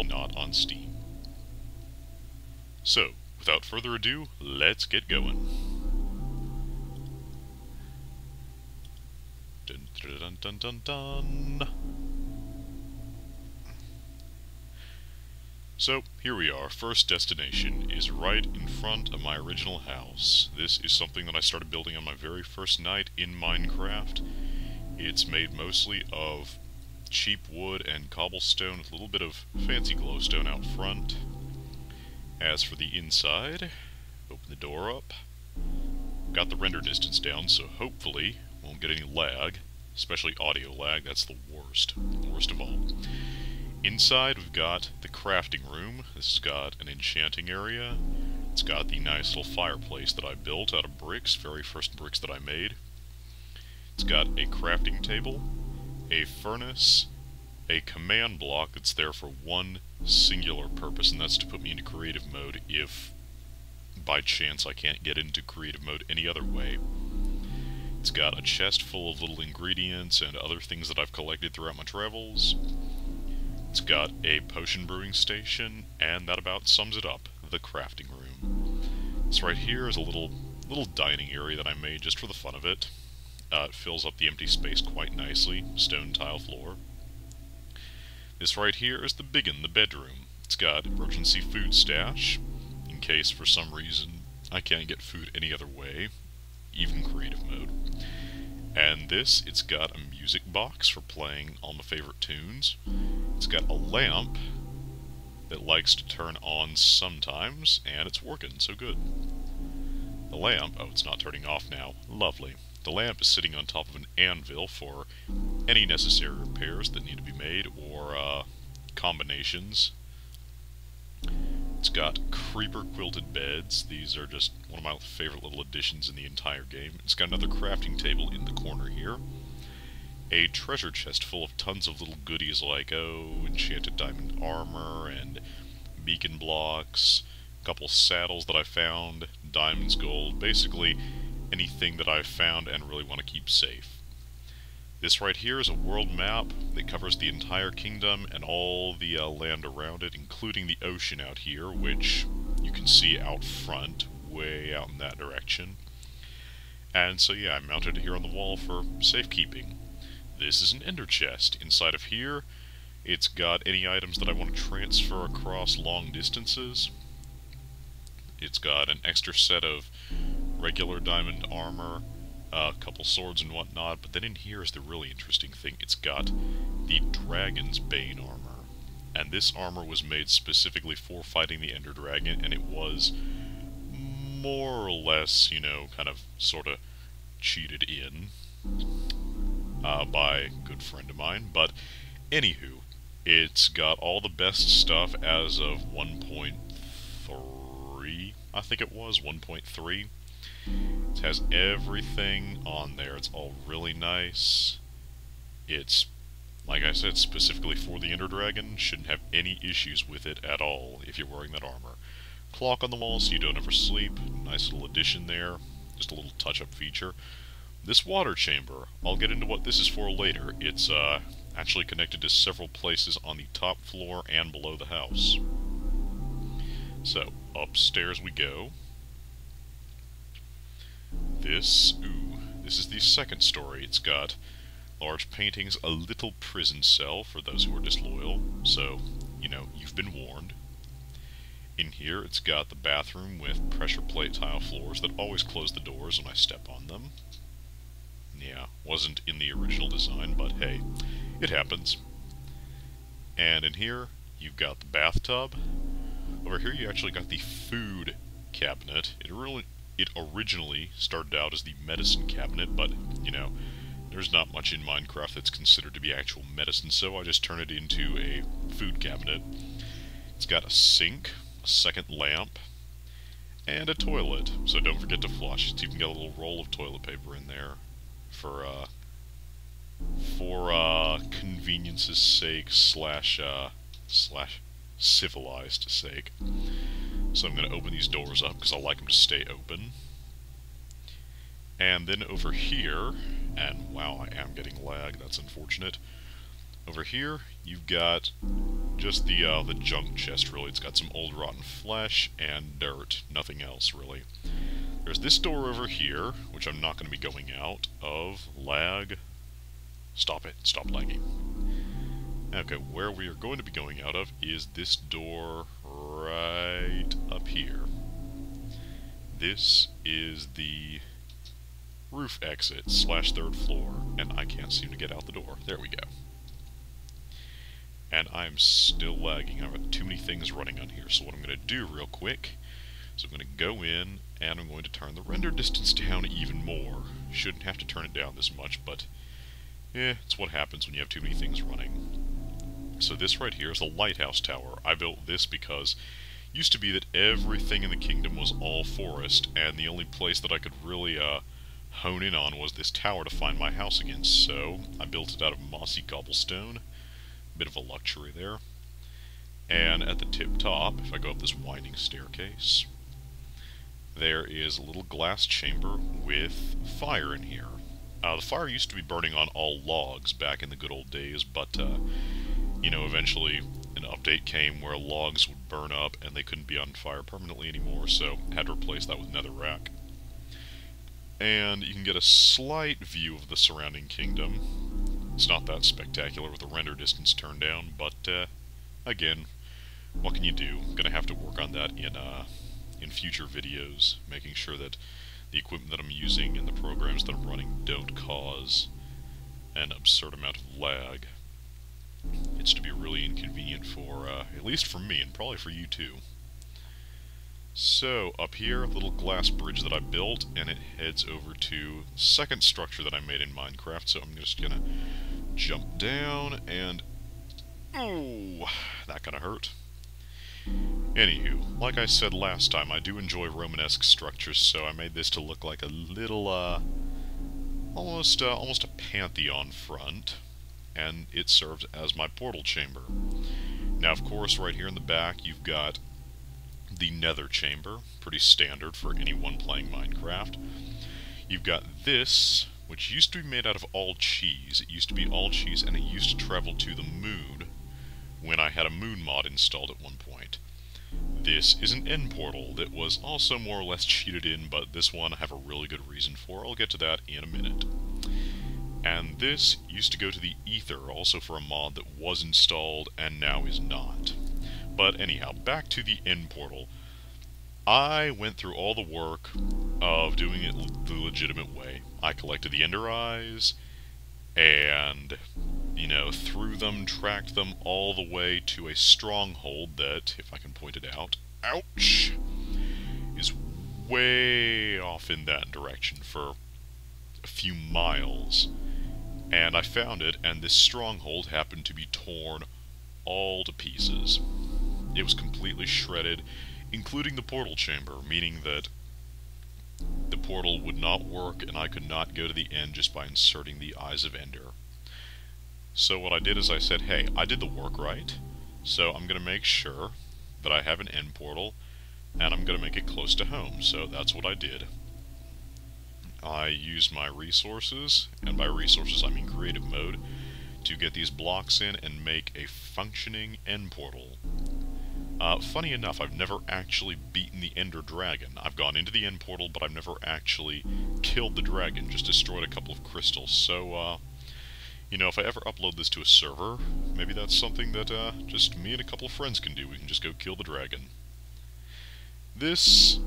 not on Steam. So, without further ado, let's get going. Dun dun dun dun dun. So, here we are. First destination is right in front of my original house. This is something that I started building on my very first night in Minecraft. It's made mostly of cheap wood and cobblestone with a little bit of fancy glowstone out front. As for the inside, open the door up. Got the render distance down, so hopefully won't get any lag, especially audio lag. That's the worst of all. Inside we've got the crafting room. This has got an enchanting area. It's got the nice little fireplace that I built out of bricks, very first bricks that I made. It's got a crafting table, a furnace, a command block that's there for one singular purpose, and that's to put me into creative mode if by chance I can't get into creative mode any other way. It's got a chest full of little ingredients and other things that I've collected throughout my travels. It's got a potion brewing station, and that about sums it up, the crafting room. This right here is a little dining area that I made just for the fun of it. It fills up the empty space quite nicely, stone tile floor. This right here is the biggin, the bedroom. It's got emergency food stash, in case for some reason I can't get food any other way, even creative mode. And this, it's got a music box for playing all my favorite tunes. It's got a lamp that likes to turn on sometimes, and it's working, so good. The lamp, oh, it's not turning off now, lovely. The lamp is sitting on top of an anvil for any necessary repairs that need to be made, or combinations. It's got creeper quilted beds. These are just one of my favorite little additions in the entire game. It's got another crafting table in the corner here. A treasure chest full of tons of little goodies like, enchanted diamond armor and beacon blocks, a couple saddles that I found, diamonds, gold, basically anything that I've found and really want to keep safe. This right here is a world map that covers the entire kingdom and all the land around it, including the ocean out here, which you can see out front, way out in that direction. And so yeah, I mounted it here on the wall for safekeeping. This is an ender chest. Inside of here, it's got any items that I want to transfer across long distances. It's got an extra set of regular diamond armor, a couple swords and whatnot, but then in here is the really interesting thing. It's got the Dragon's Bane armor. And this armor was made specifically for fighting the Ender Dragon, and it was more or less, you know, kind of, sort of cheated in by a good friend of mine. But anywho, it's got all the best stuff as of 1.3, I think it was, 1.3. It has everything on there. It's all really nice. It's, like I said, specifically for the Ender Dragon. Shouldn't have any issues with it at all if you're wearing that armor. Clock on the wall so you don't ever sleep. Nice little addition there. Just a little touch-up feature. This water chamber, I'll get into what this is for later. It's actually connected to several places on the top floor and below the house. So, upstairs we go. This is the second story. It's got large paintings, a little prison cell for those who are disloyal, so, you know, you've been warned. In here, it's got the bathroom with pressure plate tile floors that always close the doors when I step on them. Yeah, wasn't in the original design, but hey, it happens. And in here, you've got the bathtub. Over here, you actually got the food cabinet. It originally started out as the medicine cabinet, but, you know, there's not much in Minecraft that's considered to be actual medicine, so I just turn it into a food cabinet. It's got a sink, a second lamp, and a toilet, so don't forget to flush. It's even got a little roll of toilet paper in there for convenience's sake slash civilized sake. So I'm going to open these doors up because I like them to stay open. And then over here, and wow, I am getting lag, that's unfortunate. Over here, you've got just the junk chest, really. It's got some old rotten flesh and dirt, nothing else, really. There's this door over here, which I'm not going to be going out of. Lag. Stop it. Stop lagging. Okay, where we are going to be going out of is this door right up here. This is the roof exit / 3rd floor, and I can't seem to get out the door. There we go. And I'm still lagging. I've got too many things running on here, so what I'm going to do real quick is I'm going to go in and I'm going to turn the render distance down even more. Shouldn't have to turn it down this much, but it's what happens when you have too many things running. So this right here is the lighthouse tower. I built this because it used to be that everything in the kingdom was all forest, and the only place that I could really hone in on was this tower to find my house against. So I built it out of mossy cobblestone. Bit of a luxury there. And at the tip top, if I go up this winding staircase, there is a little glass chamber with fire in here. The fire used to be burning on all logs back in the good old days, but you know, eventually an update came where logs would burn up and they couldn't be on fire permanently anymore, so I had to replace that with netherrack. And you can get a slight view of the surrounding kingdom. It's not that spectacular with the render distance turned down, but again, what can you do? I'm gonna have to work on that in future videos, making sure that the equipment that I'm using and the programs that I'm running don't cause an absurd amount of lag. It's to be really inconvenient for, at least for me, and probably for you too. So, up here, a little glass bridge that I built, and it heads over to the second structure that I made in Minecraft, so I'm just gonna jump down, and oh, that kinda hurt. Anywho, like I said last time, I do enjoy Romanesque structures, so I made this to look like a little, almost a pantheon front, and it serves as my portal chamber. Now, of course, right here in the back, you've got the nether chamber, pretty standard for anyone playing Minecraft. You've got this, which used to be made out of all cheese. It used to be all cheese, and it used to travel to the moon when I had a moon mod installed at one point. This is an end portal that was also more or less cheated in, but this one I have a really good reason for. I'll get to that in a minute. And this used to go to the ether, also for a mod that was installed and now is not. But anyhow, back to the end portal. I went through all the work of doing it the legitimate way. I collected the ender eyes, and, you know, threw them, tracked them all the way to a stronghold that, if I can point it out, ouch, is way off in that direction for a few miles. And I found it, and this stronghold happened to be torn all to pieces. It was completely shredded, including the portal chamber, meaning that the portal would not work and I could not go to the end just by inserting the Eyes of Ender. So what I did is I said, hey, I did the work right, so I'm going to make sure that I have an end portal, and I'm going to make it close to home. So that's what I did. I used my resources, and by resources I mean creative mode, to get these blocks in and make a functioning end portal. Funny enough, I've never actually beaten the Ender Dragon. I've gone into the end portal, but I've never actually killed the dragon, just destroyed a couple of crystals. So, you know, if I ever upload this to a server, maybe that's something that just me and a couple of friends can do. We can just go kill the dragon. This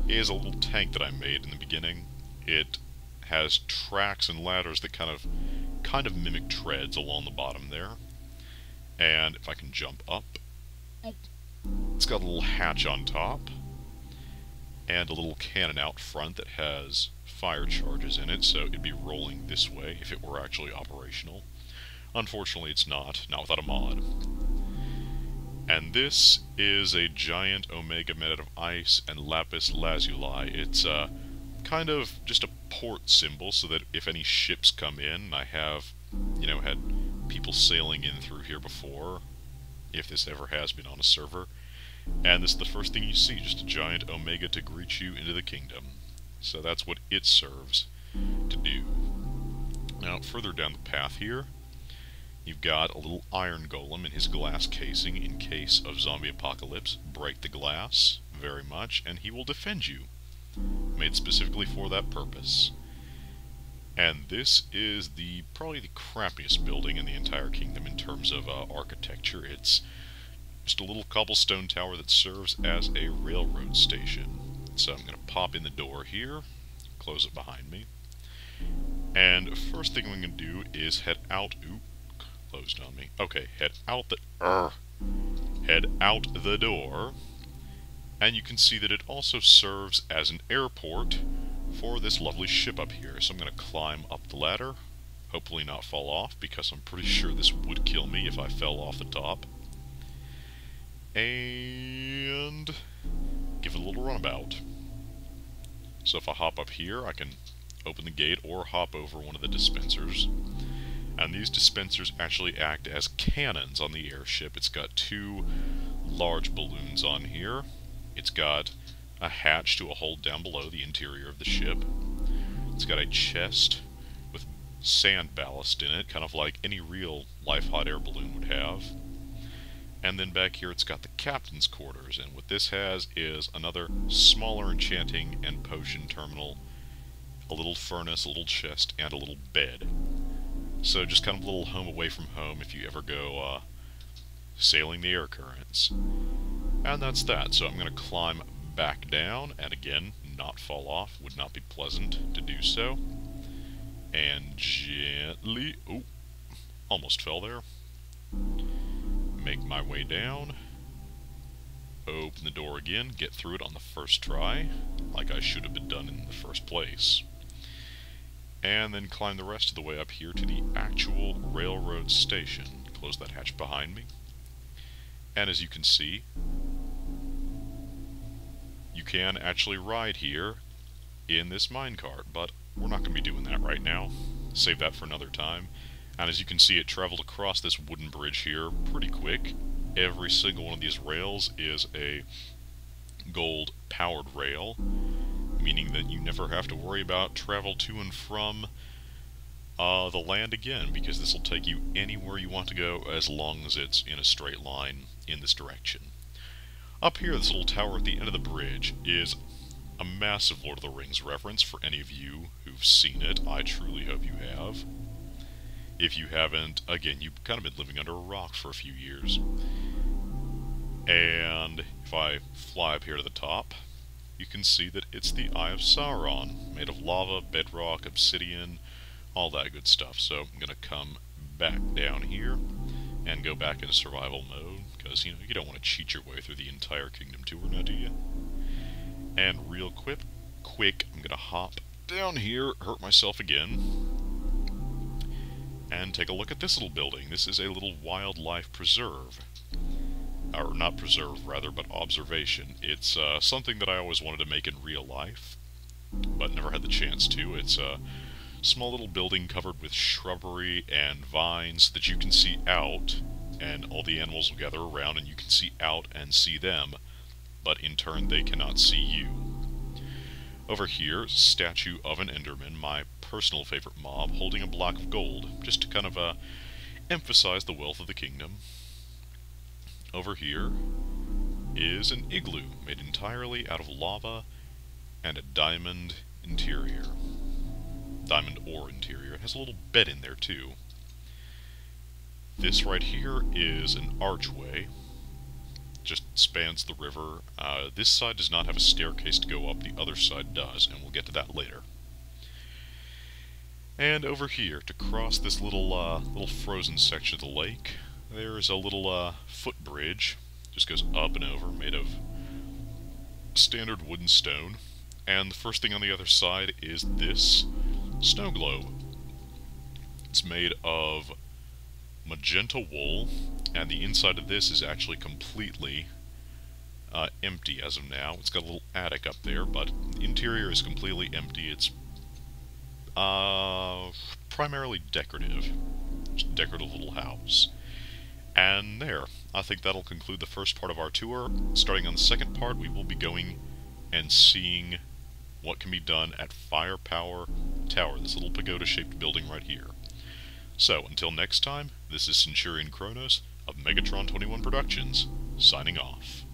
is a little tank that I made in the beginning. It has tracks and ladders that kind of mimic treads along the bottom there. And if I can jump up, it's got a little hatch on top, and a little cannon out front that has fire charges in it, so it'd be rolling this way if it were actually operational. Unfortunately, it's not without a mod. And this is a giant Omega made of ice and lapis lazuli. It's kind of just a port symbol, so that if any ships come in, I have, you know, had people sailing in through here before, if this ever has been on a server. And this is the first thing you see, just a giant Omega to greet you into the kingdom. So that's what it serves to do. Now, further down the path here, You've got a little iron golem in his glass casing in case of zombie apocalypse. Break the glass very much, and he will defend you. Made specifically for that purpose. And this is probably the crappiest building in the entire kingdom in terms of architecture. It's just a little cobblestone tower that serves as a railroad station. So I'm going to pop in the door here, close it behind me. And first thing I'm going to do is head out. Oop, closed on me. Okay, head out the door. And you can see that it also serves as an airport for this lovely ship up here. So I'm going to climb up the ladder, hopefully not fall off, because I'm pretty sure this would kill me if I fell off the top. And give it a little runabout. So if I hop up here, I can open the gate or hop over one of the dispensers. And these dispensers actually act as cannons on the airship. It's got two large balloons on here. It's got a hatch to a hold down below the interior of the ship. It's got a chest with sand ballast in it, kind of like any real life hot air balloon would have. And then back here it's got the captain's quarters, and what this has is another smaller enchanting and potion terminal, a little furnace, a little chest, and a little bed. So just kind of a little home away from home if you ever go sailing the air currents. And that's that. So I'm going to climb back down, and again, not fall off. Would not be pleasant to do so. And gently... oh, almost fell there. Make my way down. Open the door again. Get through it on the first try, like I should have been done in the first place. And then climb the rest of the way up here to the actual railroad station. Close that hatch behind me. And as you can see, you can actually ride here in this minecart, but we're not going to be doing that right now. Save that for another time. And as you can see, it traveled across this wooden bridge here pretty quick. Every single one of these rails is a gold powered rail, meaning that you never have to worry about travel to and from the land again, because this will take you anywhere you want to go as long as it's in a straight line in this direction. Up here, this little tower at the end of the bridge is a massive Lord of the Rings reference for any of you who've seen it. I truly hope you have. If you haven't, again, you've kind of been living under a rock for a few years. And if I fly up here to the top, you can see that it's the Eye of Sauron, made of lava, bedrock, obsidian, all that good stuff. So I'm going to come back down here and go back into survival mode, because, you know, you don't want to cheat your way through the entire Kingdom Tour, now do you? And real quick, I'm going to hop down here, hurt myself again, and take a look at this little building. This is a little wildlife preserve. Or not preserve, rather, but observation. It's something that I always wanted to make in real life, but never had the chance to. It's a small little building covered with shrubbery and vines that you can see out, and all the animals will gather around and you can see out and see them, but in turn they cannot see you. Over here is a statue of an Enderman, my personal favorite mob, holding a block of gold, just to kind of emphasize the wealth of the kingdom. Over here is an igloo made entirely out of lava and a diamond interior. Diamond ore interior. It has a little bed in there too. This right here is an archway. Just spans the river. This side does not have a staircase to go up, the other side does, and we'll get to that later. And over here, to cross this little frozen section of the lake, there's a little footbridge. Just goes up and over, made of standard wood and stone. And the first thing on the other side is this snow globe. It's made of magenta wool, and the inside of this is actually completely empty as of now. It's got a little attic up there, but the interior is completely empty. It's primarily decorative. Just a decorative little house. And there, I think that'll conclude the first part of our tour. Starting on the second part, we will be going and seeing what can be done at Firepower Tower, this little pagoda-shaped building right here. So, until next time, this is Centurion Kronos of Megatron 21 Productions, signing off.